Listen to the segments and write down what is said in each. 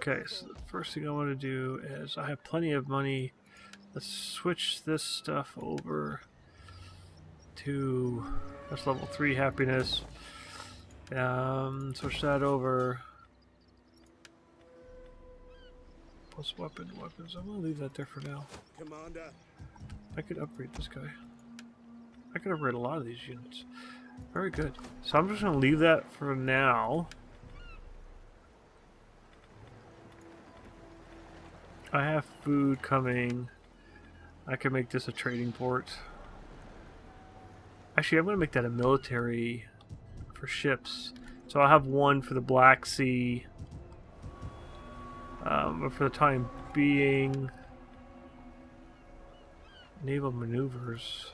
Okay, so the first thing I want to do is I have plenty of money. Let's switch this stuff over to that's level 3 happiness. Switch that over. Plus weapons. I'm gonna leave that there for now. Commander. I could upgrade this guy. I could upgrade a lot of these units. Very good. So I'm just gonna leave that for now. I have food coming. I can make this a trading port. Actually, I'm going to make that a military for ships. So I'll have one for the Black Sea. But for the time being, naval maneuvers.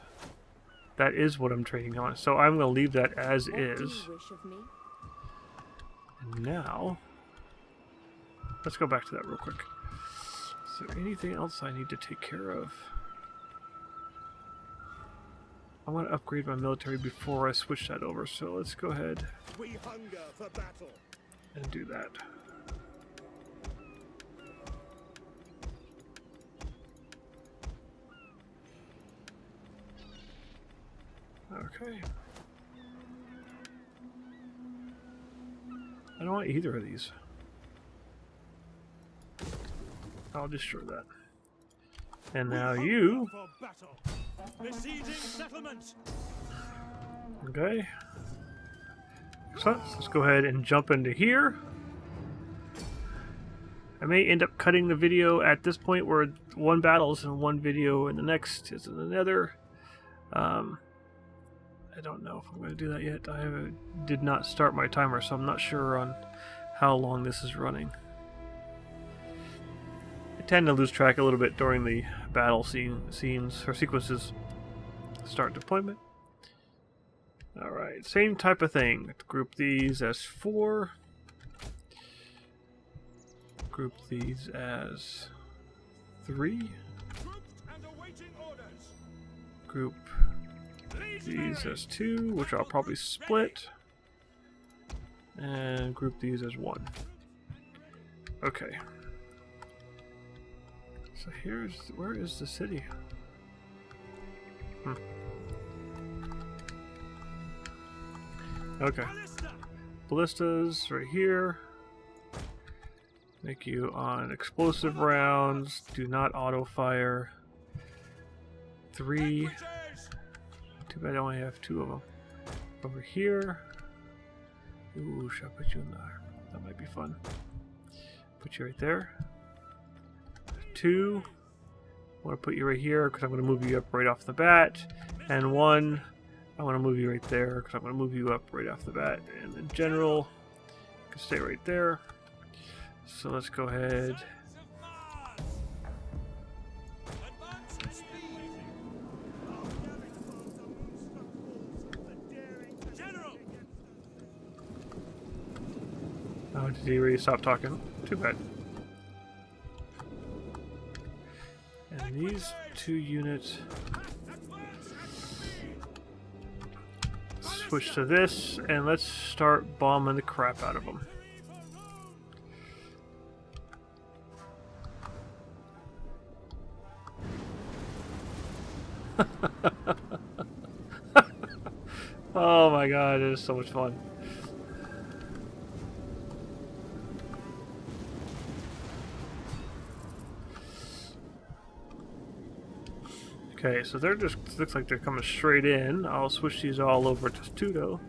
That is what I'm trading on. So I'm going to leave that as is. And now, let's go back to that real quick. Is there anything else I need to take care of? I want to upgrade my military before I switch that over, so let's go ahead We hunger for battle. and do that. Okay. I don't want either of these. I'll destroy that. And now you. Okay. So let's go ahead and jump into here. I may end up cutting the video at this point where one battle is in one video and the next is in another. I don't know if I'm going to do that yet. Did not start my timer, so I'm not sure on how long this is running. I tend to lose track a little bit during the battle scenes or sequences. Start deployment. Alright, same type of thing. Group these as 4. Group these as 3. Group these as 2, which I'll probably split. And group these as 1. Okay. So where is the city? Okay. Ballistas right here. Make you on explosive rounds. Do not auto fire. 3. Too bad I only have 2 of them. Over here. Ooh, should I put you in there? That might be fun. Put you right there. 2. I want to put you right here because I'm going to move you up right off the bat. And 1. I want to move you right there because I'm going to move you up right off the bat. And the general can stay right there. So let's go ahead. Oh, did he really stop talking? Too bad. And these 2 units switch to this, and let's start bombing the crap out of them. Oh my god, it is so much fun. Okay, so they're just looks like they're coming straight in. I'll switch these all over to Studo.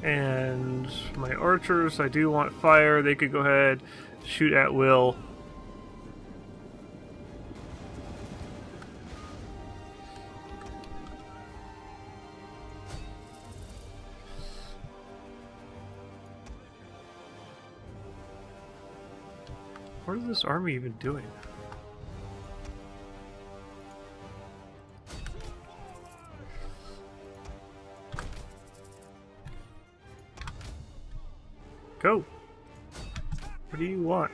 And my archers, I do want fire. They could go ahead, shoot at will. What is this army even doing? Go! What do you want?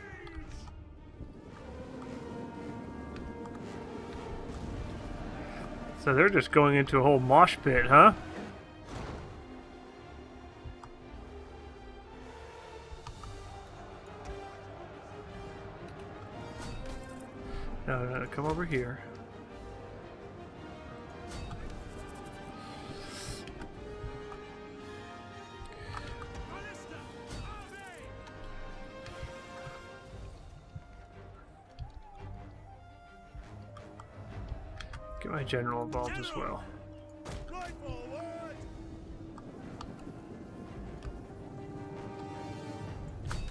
So they're just going into a whole mosh pit, huh? No, come over here. Get my general involved as well. Right forward.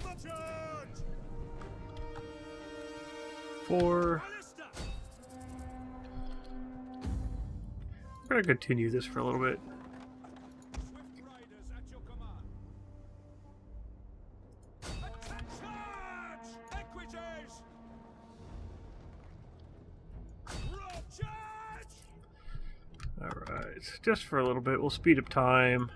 The charge. 4. We're gonna continue this for a little bit. Swift riders at your command. Charge! Equities! Roll charge! Alright, just for a little bit. We'll speed up time.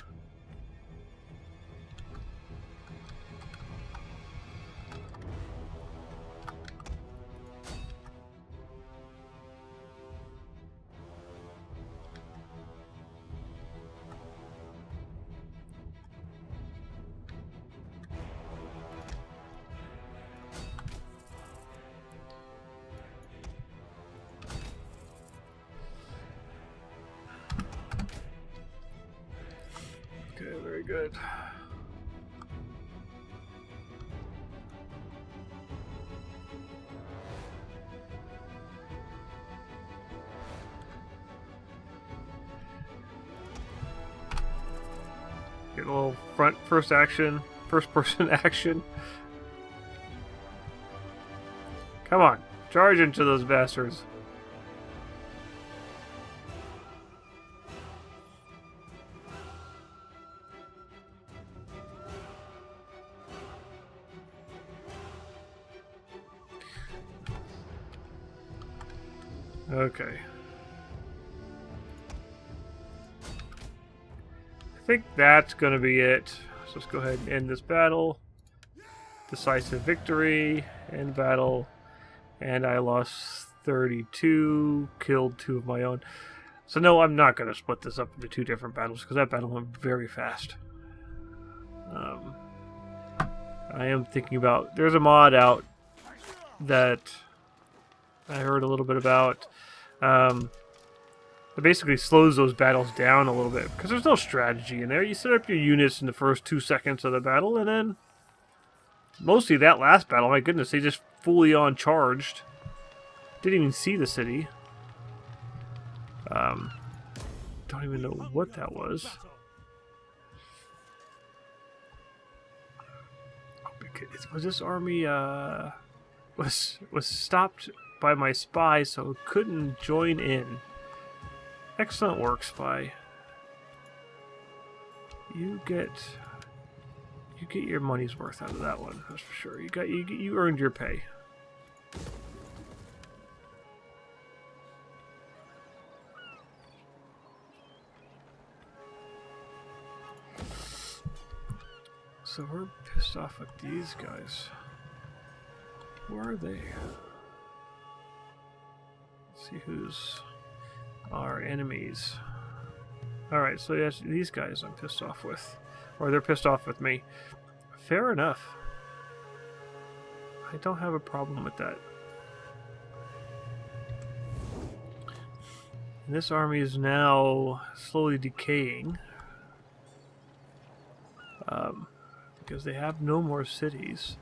Okay, very good. Get a little first person action. Come on, charge into those bastards. Okay. I think that's going to be it. So let's go ahead and end this battle. Decisive victory. End battle. And I lost 32. Killed 2 of my own. So no, I'm not going to split this up into 2 different battles because that battle went very fast. I am thinking about... There's a mod out that I heard a little bit about. It basically slows those battles down a little bit because there's no strategy in there. You set up your units in the first 2 seconds of the battle, and then mostly that last battle, my goodness, they just fully on charged. Didn't even see the city. Don't even know what that was. Was this army was stopped by my spy, so it couldn't join in. Excellent work, spy. You get your money's worth out of that one, that's for sure. You earned your pay. So we're pissed off at these guys. Where are they? Let's see who's our enemies. Alright, so yes, these guys I'm pissed off with. Or they're pissed off with me. Fair enough. I don't have a problem with that. And this army is now slowly decaying. Because they have no more cities.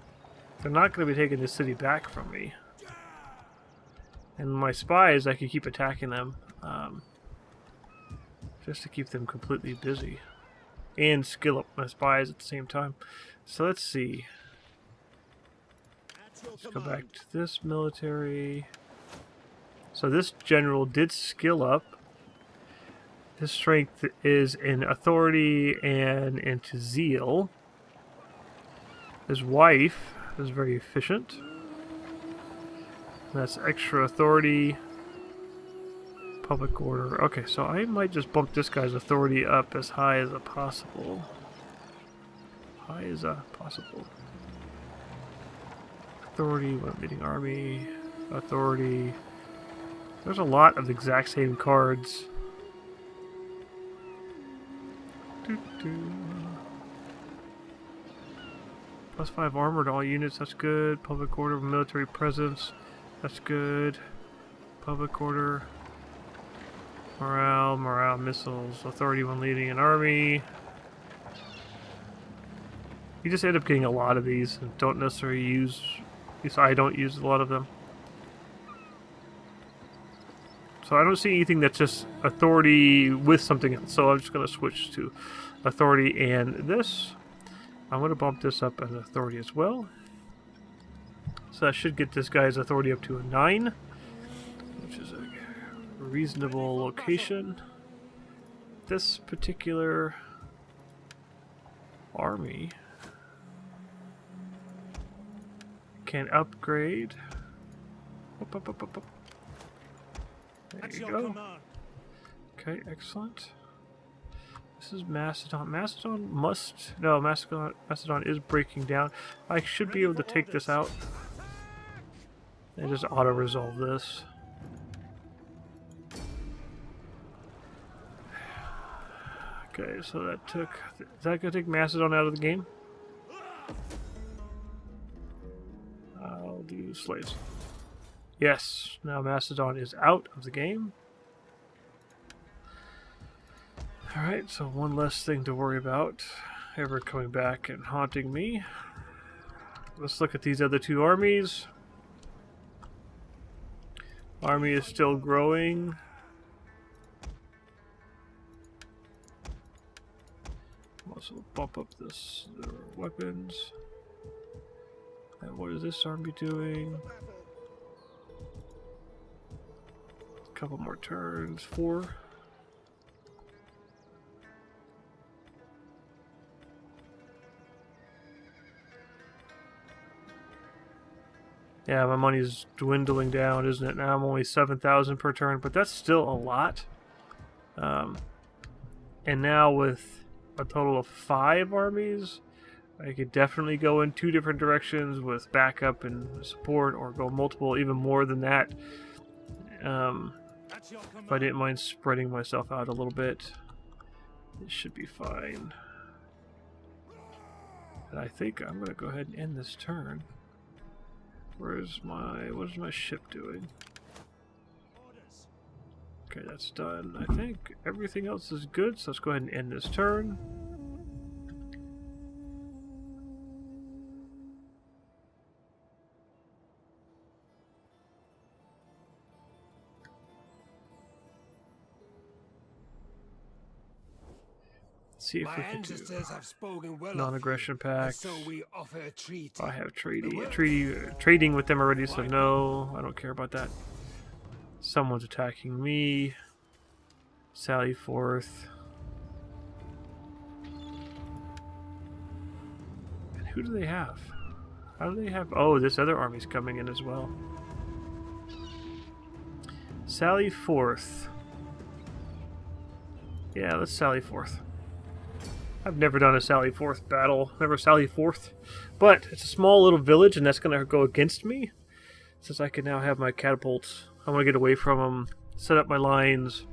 They're not going to be taking this city back from me. And my spies, I can keep attacking them. Just to keep them completely busy. And skill up my spies at the same time. So let's see. Let's go back to this military. So this general did skill up. His strength is in authority and into zeal. His wife is very efficient. That's extra authority. Public order. Okay, so I might just bump this guy's authority up as high as possible. High as possible. Authority, one leading army, authority. There's a lot of the exact same cards. +5 armor to all units, that's good. Public order, military presence, that's good. Public order. Morale, missiles. Authority when leading an army. You just end up getting a lot of these and don't necessarily use... At least I don't use a lot of them. So I don't see anything that's just authority with something else. So I'm just going to switch to authority and this. I'm going to bump this up as authority as well. So that should get this guy's authority up to a 9. Which is a reasonable location. This particular army can upgrade. Up. There you go. Okay, excellent. This is Macedon. Macedon is breaking down. I should be able to take this out and just auto-resolve this. Okay, so that took... Is that going to take Macedon out of the game? I'll do slaves. Yes, now Macedon is out of the game. Alright, so one less thing to worry about ever coming back and haunting me. Let's look at these other two armies. Army is still growing. Also bump up their weapons. And what is this army doing? A couple more turns. 4. Yeah, my money's dwindling down, isn't it? Now I'm only 7,000 per turn, but that's still a lot. And now with a total of 5 armies, I could definitely go in 2 different directions with backup and support, or go multiple, even more than that. If I didn't mind spreading myself out a little bit, it should be fine. And I think I'm going to go ahead and end this turn. What is my ship doing? Okay, that's done. I think everything else is good, so let's go ahead and end this turn. See if we can do non-aggression pact. So we offer a treaty. I have trading with them already, so no, I don't care about that. Someone's attacking me. Sally forth. And who do they have? How do they have... Oh, this other army's coming in as well. Sally forth. Yeah, let's sally forth. I've never done a sally forth battle. Never sally forth. But it's a small little village, and that's going to go against me. Since I can now have my catapults. I want to get away from them. Set up my lines.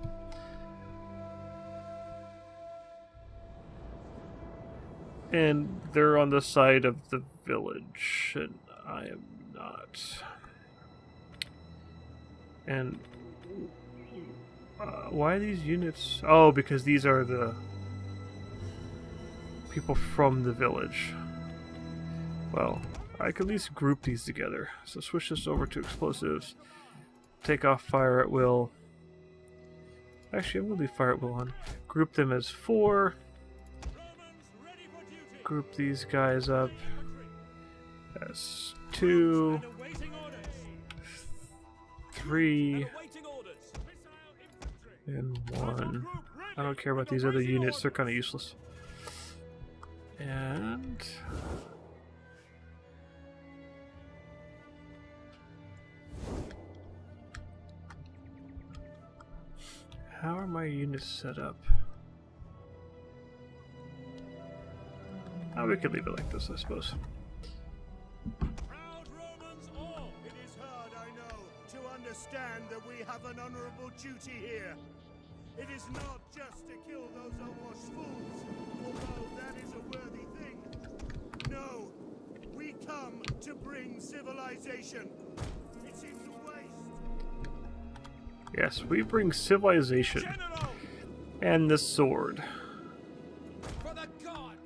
And they're on the side of the village. And I am not. And... why are these units... Oh, because these are the... people from the village. Well, I can at least group these together. So switch this over to explosives. Take off fire at will. Actually, I'm going to leave fire at will on. Group them as 4. Group these guys up as 2, 3, and 1. I don't care about these other units. They're kind of useless. And... how are my units set up? Oh, we could leave it like this, I suppose. Proud Romans understand that we have an honorable duty here. It is not just to kill those unwashed fools, although that is a worthy thing. No, we come to bring civilization. It seems a waste. Yes, we bring civilization. General! And the sword. For the gods!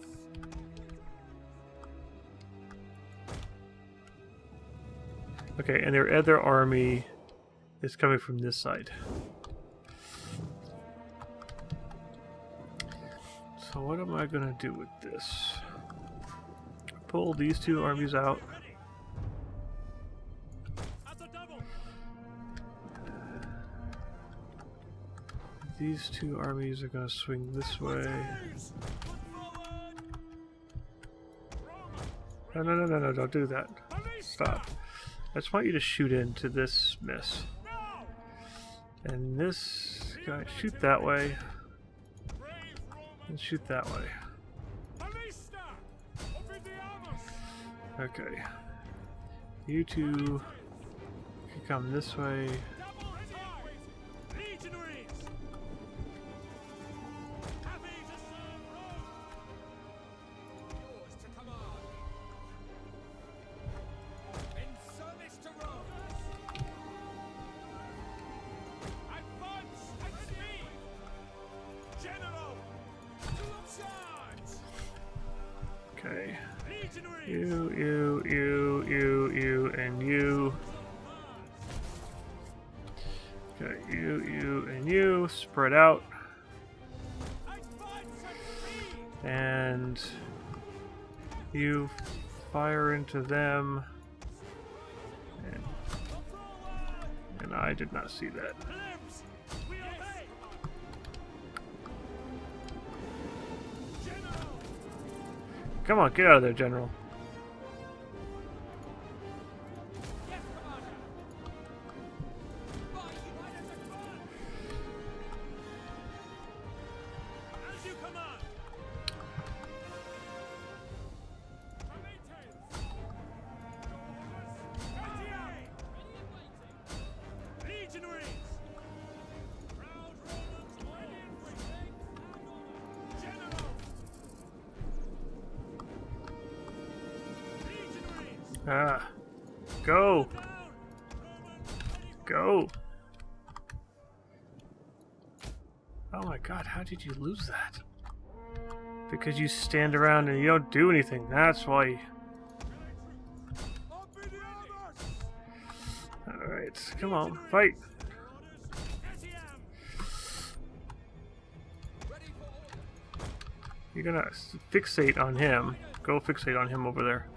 Okay, and their other army is coming from this side. So what am I gonna do with this? Pull these two armies out. At the double! These two armies are gonna swing this way. No, don't do that. Stop. I just want you to shoot into this mess. And this guy, shoot that way. And shoot that way. Okay. You two can come this way. Okay. You, and you. Okay, you, and you. Spread out. And you fire into them. And I did not see that. Come on, get out of there, General. Ah. Go. Go. Oh my god, how did you lose that? Because you stand around and you don't do anything. That's why. Alright, come on, fight. You're gonna fixate on him. Go fixate on him over there.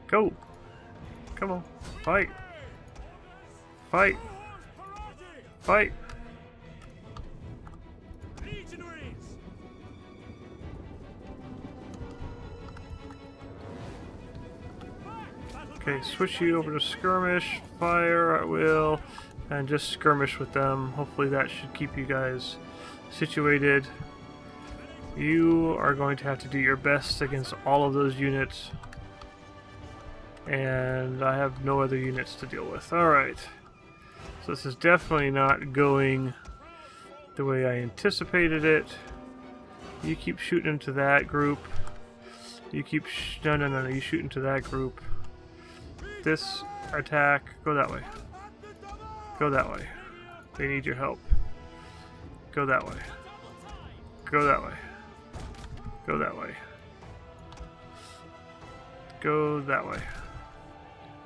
Go! Come on, fight! Fight! Fight! Okay, switch you over to skirmish, fire at will, and just skirmish with them. Hopefully that should keep you guys situated. You are going to have to do your best against all of those units. And I have no other units to deal with. Alright. So this is definitely not going the way I anticipated it. You keep shooting into that group. You keep... No. You shoot into that group. This attack... Go that way. Go that way. They need your help. Go that way. Go that way. Go that way. Go that way.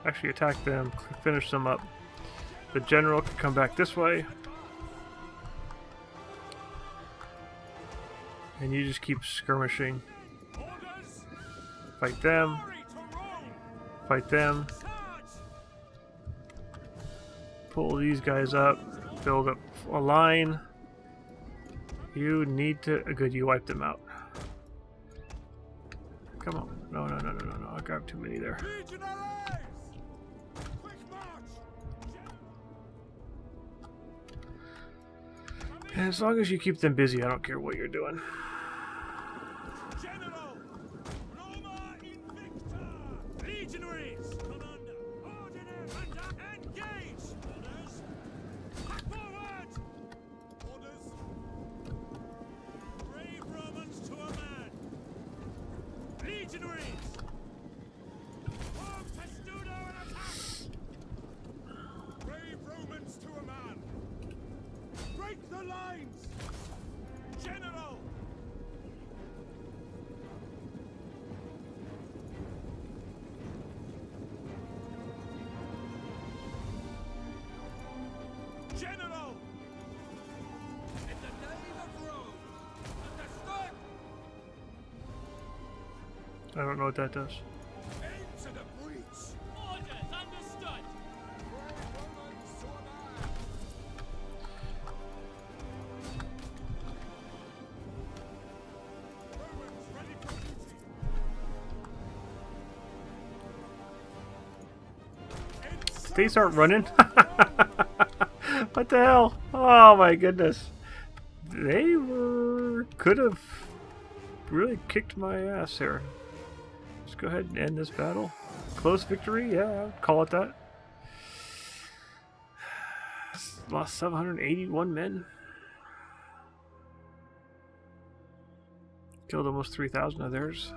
Actually attack them, finish them up. The general can come back this way. And you just keep skirmishing. Fight them. Fight them. Pull these guys up. Build up a line. You need to... Good, you wiped them out. Come on. No. I grabbed too many there. And as long as you keep them busy, I don't care what you're doing. General! Roma Invicta! Legionaries! Commander! Ordinary! Engage! Orders! Forward! Orders! Brave Romans to a man! Legionaries! Form testudo and attack! Brave Romans to a man! Break the lines! General! General! In the name of Rome! Understood! I don't know what that does. Into the breach! Orders understood! Brave Romans to a man! Romans ready for duty! They start running? What the hell? Oh my goodness. They could have really kicked my ass here. Let's go ahead and end this battle. Close victory? Yeah, I'd call it that. Lost 781 men. Killed almost 3,000 of theirs.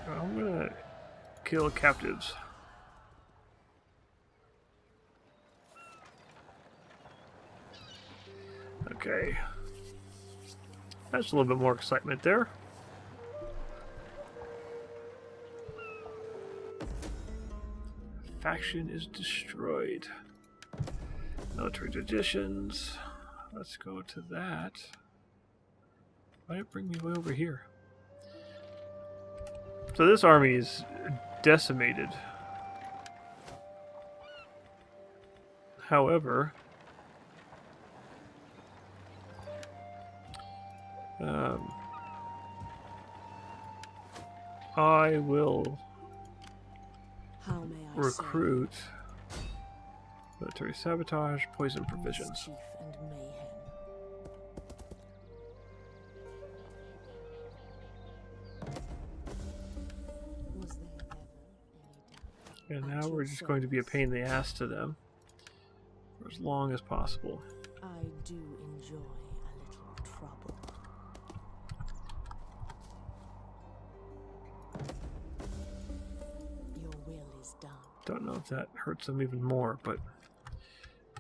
I'm gonna kill captives. Okay. That's a little bit more excitement there. Faction is destroyed. Military traditions. Let's go to that. Why did it bring me way over here? So this army is decimated. However, I will How may I recruit military sabotage, poison say, provisions. mischief and mayhem. Was there ever any doubt? And now we're just going to be a pain in the ass to them for as long as possible. I do enjoy a little trouble. Your will is done. Don't know if that hurts them even more, but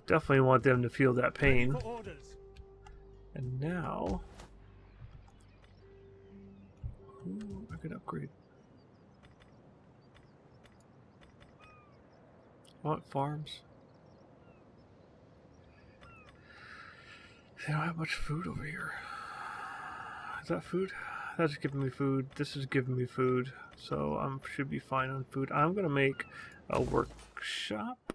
definitely want them to feel that pain. For orders! And now, ooh, I could upgrade. I want farms. They don't have much food over here. Is that food? That's giving me food. This is giving me food. So I should be fine on food. I'm going to make a workshop.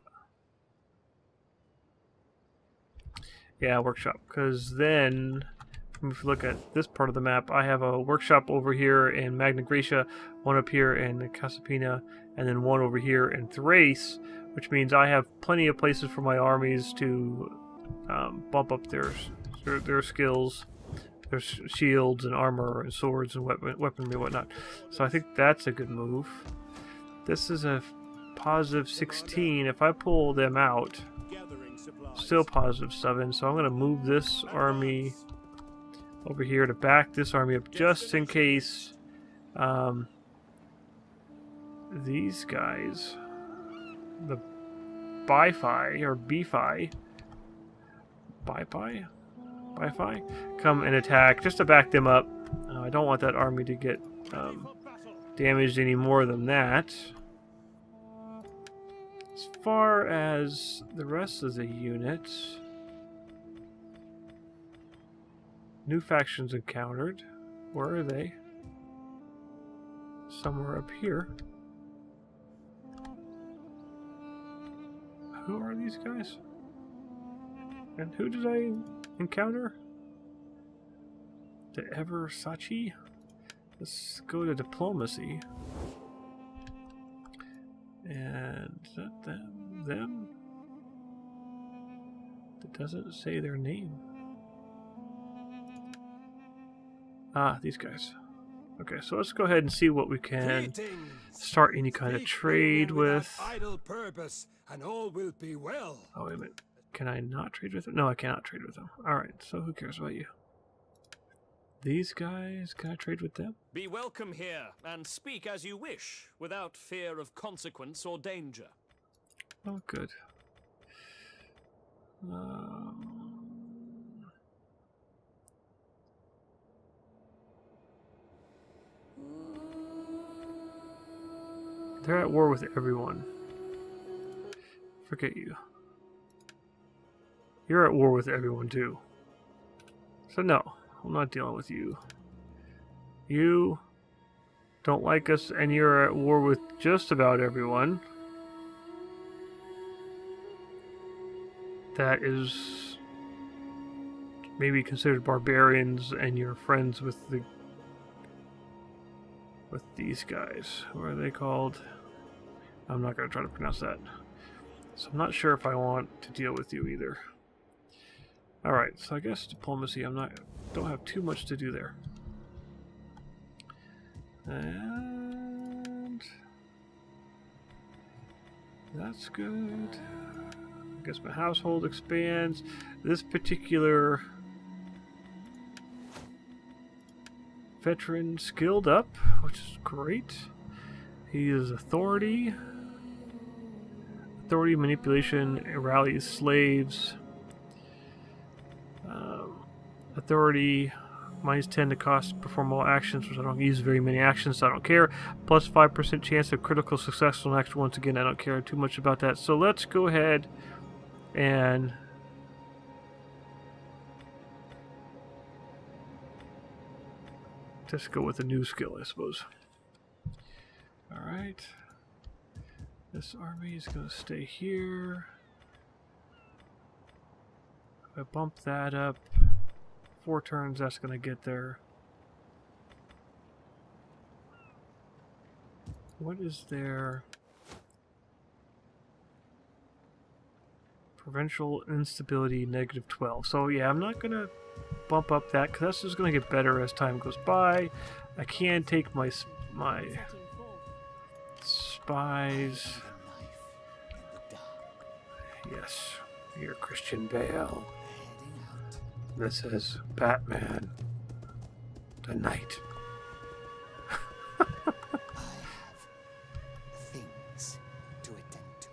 Yeah, workshop. Because then, if you look at this part of the map, I have a workshop over here in Magna Graecia, one up here in Casapina, and then one over here in Thrace, which means I have plenty of places for my armies to bump up their skills, their shields and armor and swords and weaponry and whatnot. So I think that's a good move. This is a positive 16. If I pull them out, Gathering supplies. still positive 7. So I'm going to move this army over here to back this army up just in case these guys, the Bi-Fi or B-Fi, Bi-Fi, come and attack just to back them up. I don't want that army to get damaged any more than that. As far as the rest of the units, new factions encountered. Where are they? Somewhere up here. Who are these guys? And who did I encounter? The Eversachi? Let's go to diplomacy. And is that them? Them? It doesn't say their name. Ah, these guys. Okay, so let's go ahead and see what we can start any kind of trade with. Idle purpose, and all will be well. Oh, wait a minute. Can I not trade with them? No, I cannot trade with them. Alright, so who cares about you? These guys, can I trade with them? Be welcome here, and speak as you wish, without fear of consequence or danger. Oh, good. They're at war with everyone. Forget you. You're at war with everyone too. So no, I'm not dealing with you. You don't like us and you're at war with just about everyone. That is maybe considered barbarians, and you're friends with these guys. What are they called? I'm not going to try to pronounce that. So I'm not sure if I want to deal with you either. Alright, so I guess diplomacy, don't have too much to do there. And that's good. I guess my household expands. This particular veteran skilled up, which is great. He is authority. Authority, manipulation, rallies slaves. Authority, -10 to cost to perform all actions, which I don't use very many actions, so I don't care. Plus 5% chance of critical success on action. Once again, I don't care too much about that. So let's go ahead and just go with a new skill, I suppose. Alright. This army is going to stay here. If I bump that up 4 turns, that's going to get there. What is their provincial instability? -12. So yeah, I'm not going to bump up that because that's just going to get better as time goes by. I can take my spies. Yes, you're Christian Bale. This is Batman the Knight. I have things to attend to.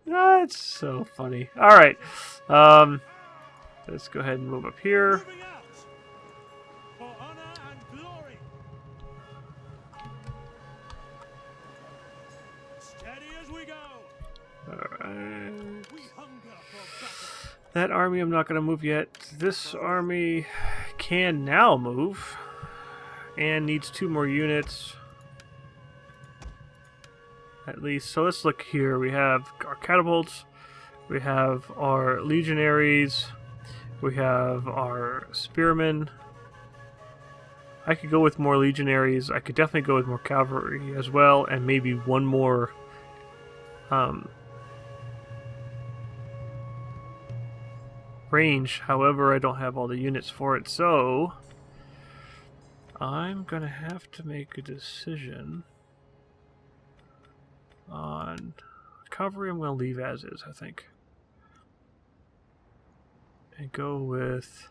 That's so funny. All right, let's go ahead and move up here. Moving out for honor and glory. Steady as we go. All right. We hunger for battle. That army I'm not going to move yet. This army can now move and needs 2 more units at least. So let's look here. We have our catapults, we have our legionaries, we have our spearmen. I could go with more legionaries. I could definitely go with more cavalry as well, and maybe one more range. However, I don't have all the units for it, so I'm gonna have to make a decision on cavalry. I'm gonna leave as is, I think, and go with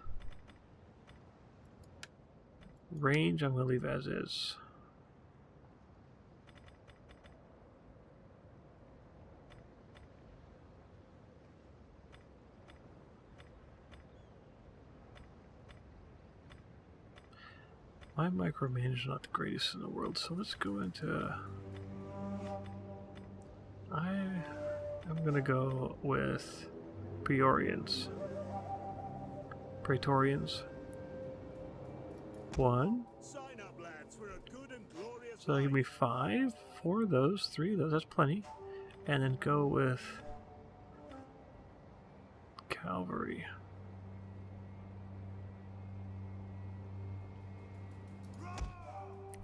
range. I'm gonna leave as is. My micromanage is not the greatest in the world, so let's go into... I'm gonna go with Praetorians. 1. Sign up, lads, for a good and glorious So that'll give me 5, 4 of those, 3 of those, that's plenty. And then go with cavalry.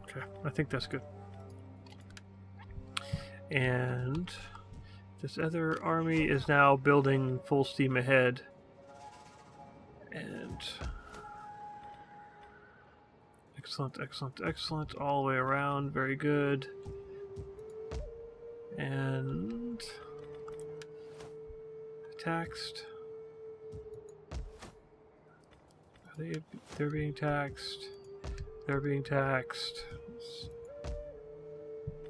Okay, I think that's good. And this other army is now building full steam ahead. And excellent, excellent, excellent. All the way around. Very good. And taxed. They're being taxed. They're being taxed.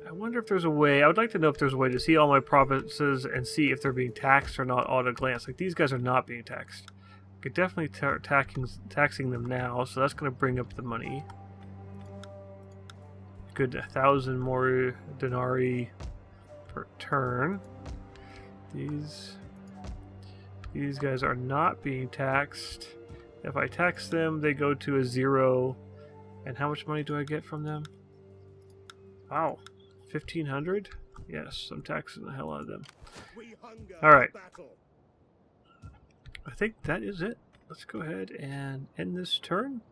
I wonder if there's a way. I would like to know if there's a way to see all my provinces and see if they're being taxed or not at a glance. Like, these guys are not being taxed. I could definitely start taxing them now, so that's going to bring up the money. Good, 1,000 more denarii per turn. These guys are not being taxed. If I tax them, they go to a 0. And how much money do I get from them? Wow, 1,500? Yes, I'm taxing the hell out of them. Alright. I think that is it. Let's go ahead and end this turn.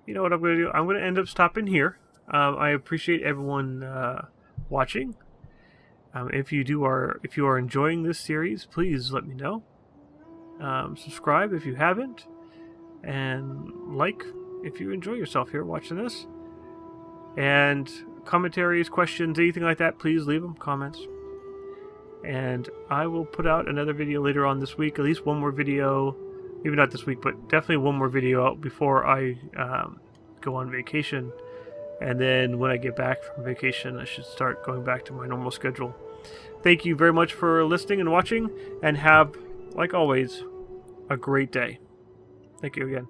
You know what I'm going to do? I'm going to end up stopping here. I appreciate everyone watching. If you are enjoying this series, please let me know. Subscribe if you haven't, and like if you enjoy yourself here watching this. And commentaries, questions, anything like that, please leave them comments. And I will put out another video later on this week, at least one more video, maybe not this week, but definitely one more video out before I go on vacation. And then when I get back from vacation, I should start going back to my normal schedule. Thank you very much for listening and watching, and have, like always, a great day. Thank you again.